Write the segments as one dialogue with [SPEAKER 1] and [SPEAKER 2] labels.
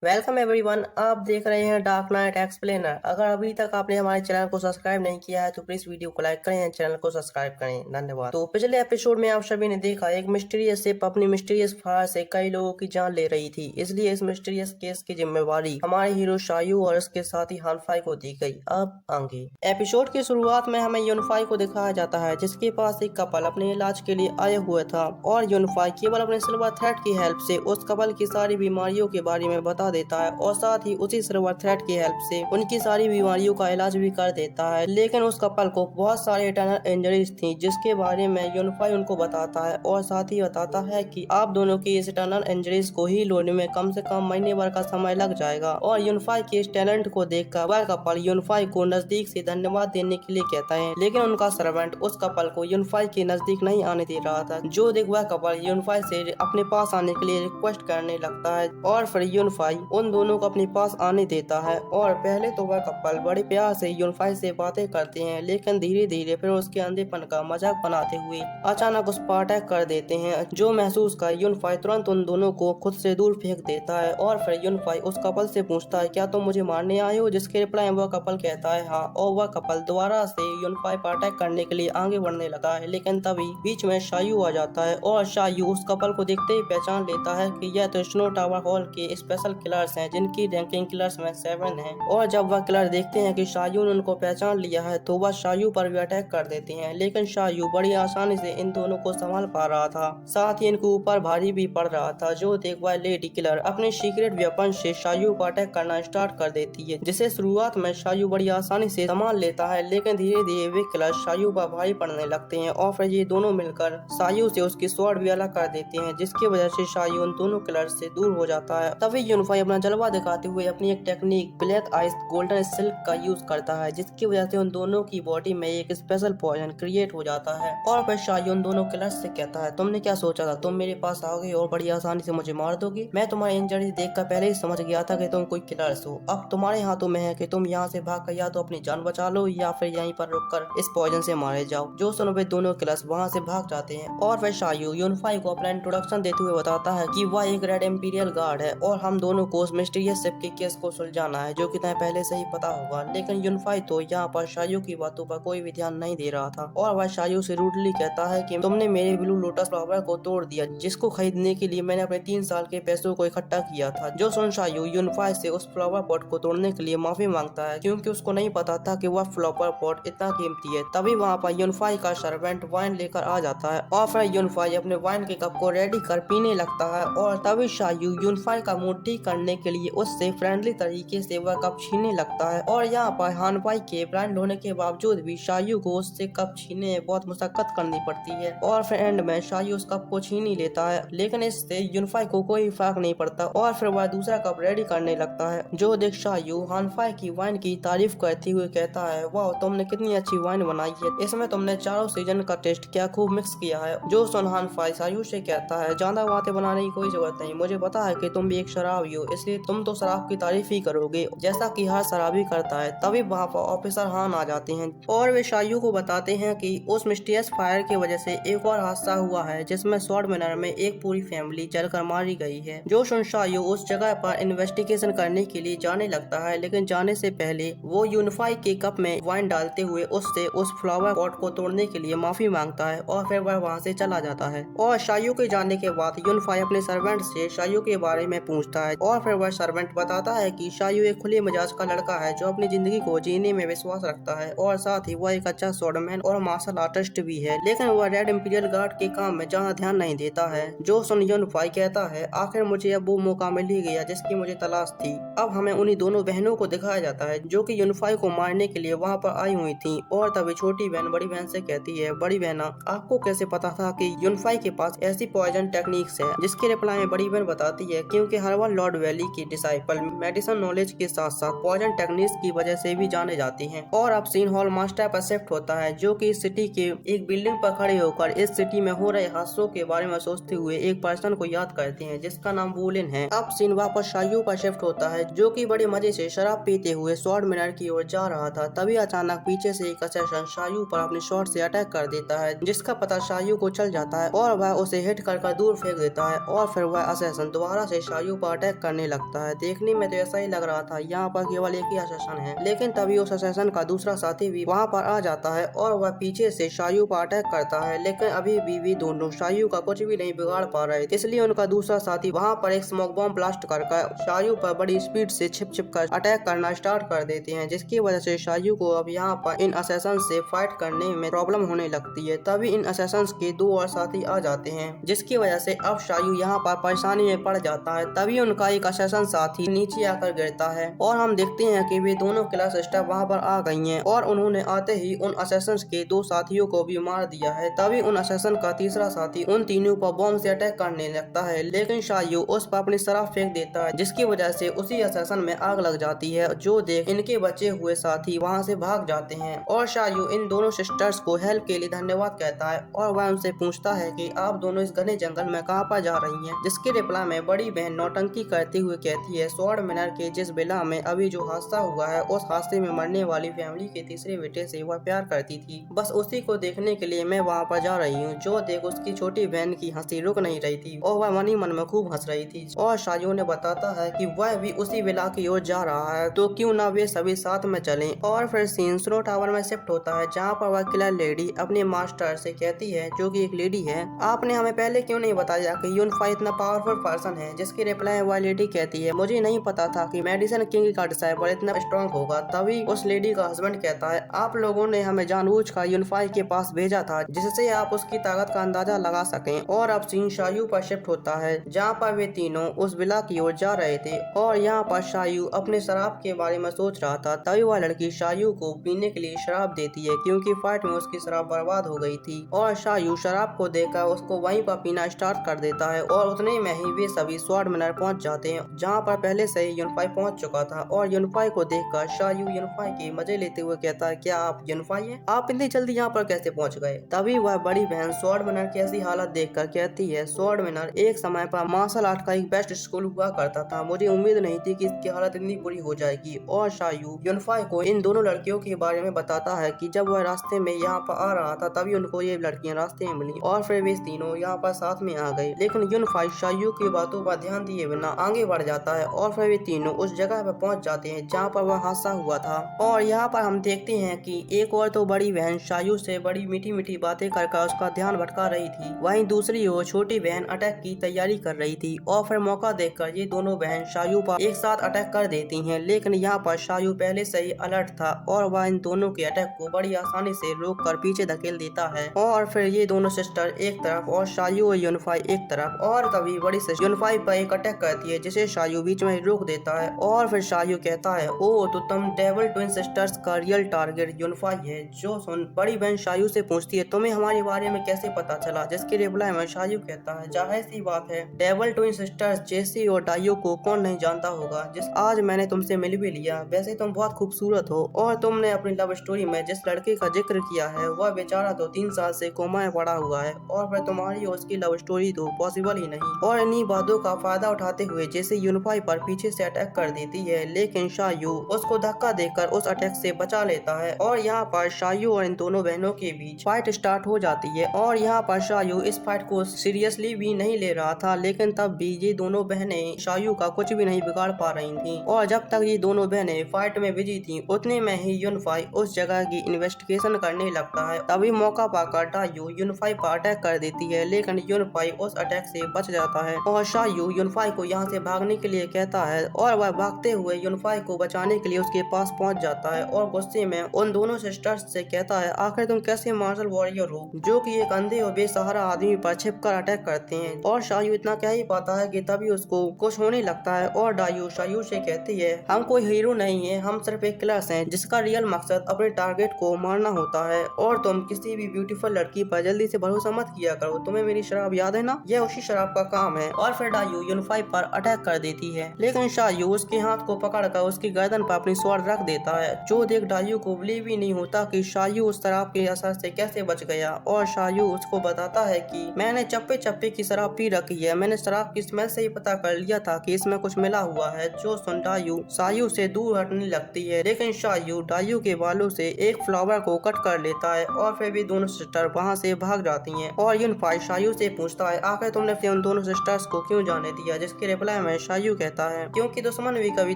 [SPEAKER 1] Welcome everyone, आप देख रहे हैं डार्क नाइट एक्सप्लेनर। अगर अभी तक आपने हमारे चैनल को सब्सक्राइब नहीं किया है तो प्लीज वीडियो को लाइक करें और चैनल को सब्सक्राइब करें। धन्यवाद। तो पिछले एपिसोड में आप सभी ने देखा एक मिस्टीरियस शिप अपनी मिस्टीरियस फायर से कई लोगों की जान ले रही थी, इसलिए इस मिस्टीरियस केस की जिम्मेवारी हमारे हीरो शायू और उसके साथी हानफाई को दी गई। अब आगे एपिसोड की शुरुआत में हमें यूनफाई को दिखाया जाता है, जिसके पास एक कपल अपने इलाज के लिए आए हुए था और यूनफाई केवल अपने सिल्वर थ्रेड की हेल्प से उस कपल की सारी बीमारियों के बारे में बता देता है और साथ ही उसी सिल्वर थ्रेड की हेल्प से उनकी सारी बीमारियों का इलाज भी कर देता है। लेकिन उस कपल को बहुत सारे इंटरनल इंजरीज थी, जिसके बारे में यूनफाई उनको बताता है और साथ ही बताता है कि आप दोनों की इस इंटरनल इंजरीज को ही होने में कम से कम महीने भर का समय लग जाएगा। और यूनफाई के इस टैलेंट को देखकर वह कपल यूनफाई को नजदीक से धन्यवाद देने के लिए कहता है, लेकिन उनका सर्वेंट उस कपल को यूनफाई के नजदीक नहीं आने दे रहा था। जो देख वह कपल यूनफाई से अपने पास आने के लिए रिक्वेस्ट करने लगता है और फिर यूनफाई उन दोनों को अपने पास आने देता है। और पहले तो वह कपल बड़े प्यार से यूनफाई से बातें करते हैं, लेकिन धीरे धीरे फिर उसके अंधेपन का मजाक बनाते हुए अचानक उस पर अटैक कर देते हैं, जो महसूस कर यूनफाई तुरंत उन दोनों को खुद से दूर फेंक देता है। और फिर यूनफाई उस कपल से पूछता है, क्या तुम मुझे मारने आए हो? जिसके रिप्लाई वह कपल कहता है हाँ, और वह कपल दोबारा से यूनफाई पर अटैक करने के लिए आगे बढ़ने लगा है। लेकिन तभी बीच में शायू आ जाता है और शायू उस कपल को देखते ही पहचान लेता है कि यह तो स्नो टावर हॉल के स्पेशल किलर्स हैं, जिनकी रैंकिंग किलर्स में 7 है। और जब वह किलर देखते हैं कि शायू ने उनको पहचान लिया है तो वह शायू पर भी अटैक कर देते हैं, लेकिन शायू बड़ी आसानी से इन दोनों को संभाल पा रहा था, साथ ही इनके ऊपर भारी भी पड़ रहा था। जो देख वह लेडी किलर अपने सीक्रेट वेपन से शायू को अटैक करना स्टार्ट कर देती है, जिसे शुरुआत में शायू बड़ी आसानी से संभाल लेता है, लेकिन धीरे धीरे वे किलर शायू पर भारी पड़ने लगते हैं और फिर ये दोनों मिलकर शायू से उसकी स्वॉर्ड भी अलग कर देते हैं, जिसकी वजह से शायू उन दोनों किलर से दूर हो जाता है। तभी यूनफाई अपना जलवा दिखाते हुए अपनी एक technique black ice golden silk का यूज करता है, जिसकी वजह से उन दोनों की बॉडी में एक स्पेशल पॉइजन क्रिएट हो जाता है। और फिर शायू उन दोनों किलर्स से कहता है, तुमने क्या सोचा था? तुम मेरे पास आओगे और बड़ी आसानी से मुझे मार दोगे? मैं तुम्हारी इंजरी देखकर पहले ही समझ गया था कि तुम कोई किलर्स हो। अब तुम्हारे हाथों में है कि तुम यहाँ से भागकर या तो अपनी जान बचा लो या फिर यहीं पर रुककर इस पॉइजन से मारे जाओ। जो सुनो वे दोनों किलर्स वहाँ से भाग जाते हैं और फिर शायू यूनफाई को अपना इंट्रोडक्शन देते हुए बताता है कि वह एक रेड इंपीरियल गार्ड है और हम दोनों को उस मिस्टीरियस शिप के केस को सुलझाना है, जो कि तुम्हें पहले से ही पता होगा। लेकिन यूनफाई तो यहाँ पर शायू की बातों पर कोई भी ध्यान नहीं दे रहा था और वह शायू से रूडली कहता है कि तुमने मेरे ब्लू लोटस फ्लावर को तोड़ दिया, जिसको खरीदने के लिए मैंने अपने 3 साल के पैसों को इकट्ठा किया था। जो सुन शायू यूनफाई से उस फ्लावर पॉट को तोड़ने के लिए माफी मांगता है, क्योंकि उसको नहीं पता था कि वह फ्लावर पॉट इतना कीमती है। तभी वहाँ पर यूनफाई का सर्वेंट वाइन लेकर आ जाता है और फिर यूनफाई अपने वाइन के कप को रेडी कर पीने लगता है और तभी शायू यूनफाई का मूड ठीक करने के लिए उससे फ्रेंडली तरीके से वह कप छीनने लगता है। और यहाँ पर हानफाई के ब्लाइंड होने के बावजूद भी शायू को उससे कप छीनने में बहुत मुशक्कत करनी पड़ती है और फिर एंड में शायू उस कप को छीन ही लेता है, लेकिन इससे यूनफाई को कोई फर्क नहीं पड़ता और फिर वह दूसरा कप रेडी करने लगता है। जो देख शायू हानफाई की वाइन की तारीफ करते हुए कहता है, वाह तुमने कितनी अच्छी वाइन बनाई है, इसमें तुमने चारों सीजन का टेस्ट क्या खूब मिक्स किया है। जो सुन हानफाई शायू से कहता है, ज्यादा बातें बनाने की कोई जरूरत नहीं, मुझे पता है कि तुम भी एक शराबी हो, इसलिए तुम तो शराब की तारीफ ही करोगे जैसा कि हर शराबी करता है। तभी वहाँ पर ऑफिसर हान आ जाते हैं और वे शायू को बताते हैं कि उस मिस्टीरियस फायर की वजह से एक और हादसा हुआ है, जिसमें स्वॉर्ड मैनर में एक पूरी फैमिली जलकर मारी गई है। जो सुन शायू उस जगह पर इन्वेस्टिगेशन करने के लिए जाने लगता है, लेकिन जाने से पहले वो यूनफाई के कप में वाइन डालते हुए उससे उस फ्लावर पॉट को तोड़ने के लिए माफी मांगता है और फिर वह वहाँ से चला जाता है। और शायू के जाने के बाद यूनफाई अपने सर्वेंट से शायू के बारे में पूछता है और फिर वह सर्वेंट बताता है कि शायू एक खुले मिजाज का लड़का है जो अपनी जिंदगी को जीने में विश्वास रखता है और साथ ही वह एक अच्छा स्वॉर्डमैन और मार्शल आर्टिस्ट भी है, लेकिन वह रेड इंपीरियल गार्ड के काम में ज्यादा ध्यान नहीं देता है। जो सुन यूनफाई कहता है, आखिर मुझे अब वो मौका मिल ही गया जिसकी मुझे तलाश थी। अब हमें उन्हीं दोनों बहनों को दिखाया जाता है जो कि यूनफाई को मारने के लिए वहाँ पर आई हुई थी। और तभी छोटी बहन बड़ी बहन से कहती है, बड़ी बहना आपको कैसे पता था कि यूनफाई के पास ऐसी पॉइजन टेक्निक्स है? जिसके रिप्लाई में बड़ी बहन बताती है, क्योंकि हर्बल लॉर्ड वैली की डिसाइपल मेडिसिन नॉलेज के साथ साथ पॉइजन टेक्निक्स की वजह से भी जाने जाते हैं। और अब सीन हॉल मास्टर पर शिफ्ट होता है, जो कि इस सिटी के एक बिल्डिंग पर खड़े होकर इस सिटी में हो रहे हादसों के बारे में सोचते हुए एक पर्सन को याद करते हैं, जिसका नाम वुलिन है। अब सीन वापस शायू पर शिफ्ट होता है, जो कि बड़े मजे से शराब पीते हुए स्वॉर्ड मैनर की ओर जा रहा था। तभी अचानक पीछे से एक असैसिन शायू पर अपने शॉट से अटैक कर देता है, जिसका पता शायू को चल जाता है और वह उसे हिट कर दूर फेंक देता है। और फिर वह असैसिन दोबारा से शायू पर अटैक करने लगता है। देखने में तो ऐसा ही लग रहा था यहाँ पर केवल एक ही असैसिन है, लेकिन तभी उस असैसिन का दूसरा साथी भी वहाँ पर आ जाता है और वह पीछे से शायू पर अटैक करता है। लेकिन अभी भी दोनों शायू का कुछ भी नहीं बिगाड़ पा रहे, इसलिए उनका दूसरा साथी वहाँ पर एक स्मोक बॉम्ब ब्लास्ट कर शायू पर बड़ी स्पीड से छिप कर अटैक करना स्टार्ट कर देते हैं, जिसकी वजह से शायू को अब यहाँ पर इन असैसिन से फाइट करने में प्रॉब्लम होने लगती है। तभी इन असैसिन के दो और साथी आ जाते हैं, जिसकी वजह से अब शायू यहाँ पर परेशानी में पड़ जाता है। तभी उनका एक असैसिन साथी नीचे आकर गिरता है और हम देखते हैं कि वे दोनों क्लास स्टाफ वहाँ पर आ गई हैं और उन्होंने आते ही उन असैसिन के दो साथियों को भी मार दिया है। तभी उन असैसिन का तीसरा साथी उन तीनों पर बॉम्ब से अटैक करने लगता है, लेकिन शायू उस पर अपनी शराब फेंक देता है, जिसकी वजह से उसी असैसिन में आग लग जाती है। जो देख इनके बचे हुए साथी वहाँ से भाग जाते हैं और शायू इन दोनों सिस्टर्स को हेल्प के लिए धन्यवाद कहता है और वह उनसे पूछता है कि आप दोनों इस घने जंगल में कहाँ पर जा रही हैं, जिसके रिप्लाई में बड़ी बहन नौटंकी करते हुए कहती है स्वॉर्ड मैनर के जिस विला में अभी जो हादसा हुआ है उस हादसे में मरने वाली फैमिली के तीसरे बेटे से वह प्यार करती थी, बस उसी को देखने के लिए मैं वहाँ पर जा रही हूँ। जो देख उसकी छोटी बहन की हंसी रुक नहीं रही थी और वह मन ही मन में खूब हंस रही थी और शायू ने बताता है कि वह भी उसी विला की ओर जा रहा है, तो क्यों ना वे सभी साथ में चलें। और फिर सीन स्नो टावर में शिफ्ट होता है, जहाँ पर वह किलर लेडी अपने मास्टर से कहती है, जो कि एक लेडी है, आपने हमें पहले क्यों नहीं बताया कि यूनिफाई इतना पावरफुल पर्सन है। जिसकी रिप्लाई वह लेडी कहती है, मुझे नहीं पता था कि मेडिसिन किंग का डिसाइबल इतना स्ट्रॉन्ग होगा। तभी उस लेडी का हस्बैंड कहता है, आप लोगों ने हमें जानबूझकर यूनिफाई के पास भेजा था जिससे आप उसकी ताकत का अंदाजा लगा सकें। और अब सीन शायू पर शिफ्ट होता है, जहाँ पर वे तीनों उस विला की ओर जा रहे थे और यहाँ पर शायू अपने शराब के बारे में सोच रहा था। तभी वह लड़की शायू को पीने के लिए शराब देती है, क्योंकि फाइट में उसकी शराब बर्बाद हो गई थी और शायू शराब को देखकर उसको वहीं पर पीना स्टार्ट कर देता है और उतने में ही वे सभी स्वॉर्ड मैनर पहुंच जाते हैं, जहां पर पहले से ही यूनिफाई पहुंच चुका था। और यूनिफाई को देखकर शायू यूनिफाई के मजे लेते हुए कहता है, क्या आप यूनिफाई हैं? आप इतनी जल्दी यहाँ पर कैसे पहुंच गए? तभी वह बड़ी बहन स्वॉर्ड मैनर की ऐसी हालत देखकर कहती है, स्वॉर्ड मैनर एक समय पर मार्शल आर्ट का एक बेस्ट स्कूल हुआ करता था, मुझे उम्मीद नहीं थी कि इसकी हालत इतनी बुरी हो जाएगी। और शायू यूनिफाई को इन दोनों लड़कियों के बारे में बताता है कि जब वह रास्ते में यहाँ पर आ रहा था तभी उनको ये लड़कियां रास्ते में मिली और फिर वे तीनों यहाँ पर साथ में आ गए। लेकिन यूनिफाई शायू की बातों पर ध्यान दिए बिना आगे बढ़ जाता है और फिर वे तीनों उस जगह पर पहुंच जाते हैं जहाँ पर वह हादसा हुआ था। और यहाँ पर हम देखते हैं कि एक और तो बड़ी बहन शायू से बड़ी मीठी मीठी बातें कर उसका ध्यान भटका रही थी, वहीं दूसरी ओर छोटी बहन अटैक की तैयारी कर रही थी और फिर मौका देखकर ये दोनों बहन शायू पर एक साथ अटैक कर देती हैं। लेकिन यहाँ पर शायू पहले से ही अलर्ट था और वह इन दोनों के अटैक को बड़ी आसानी से रोक कर पीछे धकेल देता है और फिर ये दोनों सिस्टर एक तरफ और शायू और यूनिफाई एक तरफ। और तभी बड़ी सिस्टर यूनिफाई पर एक अटैक करती है, जिसे शायू बीच में रोक देता है और फिर शायू कहता है, ओ तो तुम डेविल ट्विन सिस्टर्स का रियल टारगेट यूनिफाई है। जो सुन बड़ी बहन शायू से पूछती है, तुम्हें हमारे बारे में कैसे पता चला? जिसके रिप्लाई में शायू कहता है, जाहिर सी बात है, डेविल ट्विन सिस्टर्स जेसी और डाइयो को कौन नहीं जानता होगा, जिस आज मैंने तुमसे मिल भी लिया। वैसे तुम बहुत खूबसूरत हो और तुमने अपनी लव स्टोरी में जिस लड़के का जिक्र किया है वह बेचारा तो 3 साल से कोमा में पड़ा हुआ है और फिर तुम्हारी और उसकी लव स्टोरी तो पॉसिबल ही नहीं। और इन्हीं बातों का फायदा उठाते हुए जैसे यूनिफाई पर पीछे से अटैक कर देती है, लेकिन शायू उसको धक्का देकर उस अटैक से बचा लेता है और यहाँ पर शायू और इन दोनों बहनों के बीच फाइट स्टार्ट हो जाती है। और यहाँ पर शायू इस फाइट को सीरियसली भी नहीं ले रहा था, लेकिन तब भी ये दोनों बहनें शायू का कुछ भी नहीं बिगाड़ पा रही थी। और जब तक ये दोनों बहनें फाइट में बिजी थी उतने में ही यूनिफाई उस जगह की इन्वेस्टिगेशन करने लगता है। तभी मौका पाकर डाइयो यूनिफाई पर अटैक कर देती है, लेकिन यूनिफाई उस अटैक से बच जाता है और शायू यूनिफाई को यहाँ से भागने के लिए कहता है और वह भागते हुए यूनिफाई को बचाने के लिए उसके पास पहुँच जाता है और गुस्से में उन दोनों सिस्टर्स से कहता है, आखिर तुम कैसे मार्शल वॉरियर हो जो कि एक अंधे और बेसहारा आदमी पर छिपकर अटैक करते हैं। और शायू इतना कह ही पाता है कि तभी उसको कुछ होने लगता है और डाइयो शायू से कहती है, हम कोई हीरो नहीं है, हम सिर्फ एक क्लास हैं जिसका रियल मकसद अपने टारगेट को मारना होता है और तुम किसी भी ब्यूटीफुल लड़की पर जल्दी से भरोसा मत किया करो। तुम्हें मेरी शराब याद है ना, यह उसी शराब का काम है। और फिर डाइयो यूनिफाई पर अटैक कर देती है, लेकिन शायू उसके हाथ को पकड़कर उसकी गर्दन पर अपनी स्वॉर्ड रख देता है, जो देख डाइयो को बिलीव ही नहीं होता कि शायू उस शराब के असर से कैसे बच गया। और शायू उसको बताता है कि मैंने चप्पे चप्पे की शराब पी रखी है, मैंने शराब की स्मेल से ही पता कर लिया था कि इसमें कुछ मिला हुआ है। जो सुन डाइयो शायू से दूर हटने लगती है, लेकिन शायू डाइयो के बालों से एक फ्लावर को कट कर लेता है और फिर भी दोनों सिस्टर वहाँ से भाग जाती हैं। और यूनिफाई शायू से पूछता है, आखिर तुमने उन दोनों सिस्टर्स को क्यों जाने दिया? जिसके रिप्लाई रिप्लाई में शायू कहता है क्योंकि दुश्मन भी कभी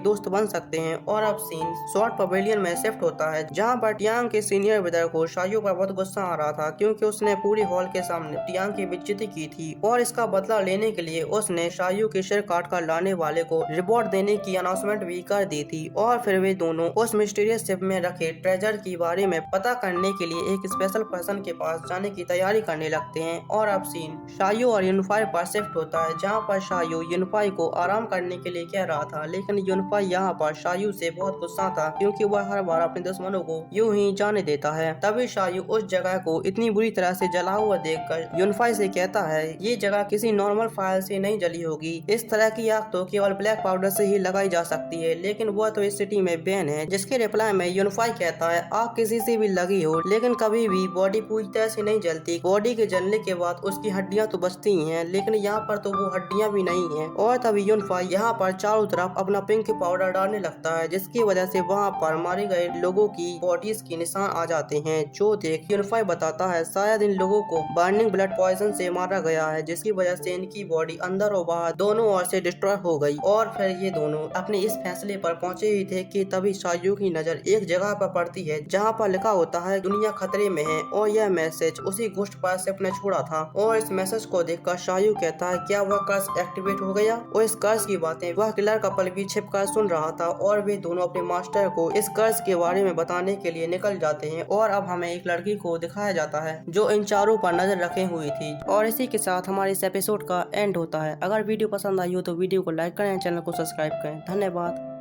[SPEAKER 1] दोस्त बन सकते हैं। और अब सीन शॉर्ट पवेलियन में शिफ्ट होता है जहाँ पर टियांग के सीनियर विदर को शायू पर बहुत गुस्सा आ रहा था क्योंकि उसने पूरी हॉल के सामने टियांग की बेइज्जती की थी और इसका बदला लेने के लिए उसने शायू के सिर काट कर लाने वाले को रिवॉर्ड देने की अनाउंसमेंट भी कर दी थी। और फिर वे दोनों उस मिस्टीरियस शिप में रखे ट्रेजर के बारे में पता करने के लिए एक स्पेशल पर्सन के पास जाने की तैयारी करने लगते हैं। और अब सीन शायू और यूनिफाई पर शिफ्ट होता है जहाँ पर शायू यूनिफाई को आराम करने के लिए कह रहा था, लेकिन यूनिफाई यहाँ पर शायू से बहुत गुस्सा था क्योंकि वह हर बार अपने दुश्मनों को यूं ही जाने देता है। तभी शायू उस जगह को इतनी बुरी तरह से जला हुआ देखकर यूनिफाई से कहता है ये जगह किसी नॉर्मल फायर से नहीं जली होगी, इस तरह की आग तो केवल ब्लैक पाउडर से ही लगाई जा सकती है, लेकिन वह तो इस सिटी में बैन है। जिसके रिप्लाई में यूनिफाई कहता है आग किसी से भी लगी हो लेकिन कभी भी बॉडी पूरी तरह से नहीं जलती, बॉडी के जलने के बाद उसकी हड्डियां तो बचती ही हैं, लेकिन यहाँ पर तो वो हड्डियां भी नहीं है। और तभी यूनिफाई यहाँ पर चारों तरफ अपना पिंक पाउडर डालने लगता है जिसकी वजह से वहाँ पर मारे गए लोगों की बॉडीज के निशान आ जाते हैं, जो देख यूनिफाई बताता है शायद इन लोगों को बर्निंग ब्लड पॉइजन से मारा गया है जिसकी वजह से इनकी बॉडी अंदर और बाहर दोनों ओर से डिस्ट्रॉय हो गई। और फिर ये दोनों अपने इस फैसले पर पहुंचे ही थे कि तभी शायू की नजर एक जगह पर पड़ती है जहां पर लिखा होता है दुनिया खतरे में है और यह मैसेज उसी घोस्ट पर शिप ने छोड़ा था। और इस मैसेज को देखकर शायू कहता है क्या वह कर्स एक्टिवेट हो गया। और इस कर्स की बातें वह किलर कपल भी छिप कर सुन रहा था और वे दोनों अपने मास्टर को इस कर्स के बारे में बताने के लिए निकल जाते हैं। और अब हमें एक लड़की को दिखाया जाता है जो इन चारों पर नजर रखे हुई थी। और इसी के साथ हमारे इस एपिसोड का एंड होता है। अगर वीडियो पसंद आई हो तो वीडियो को लाइक करें, चैनल को सब्सक्राइब करें। धन्यवाद।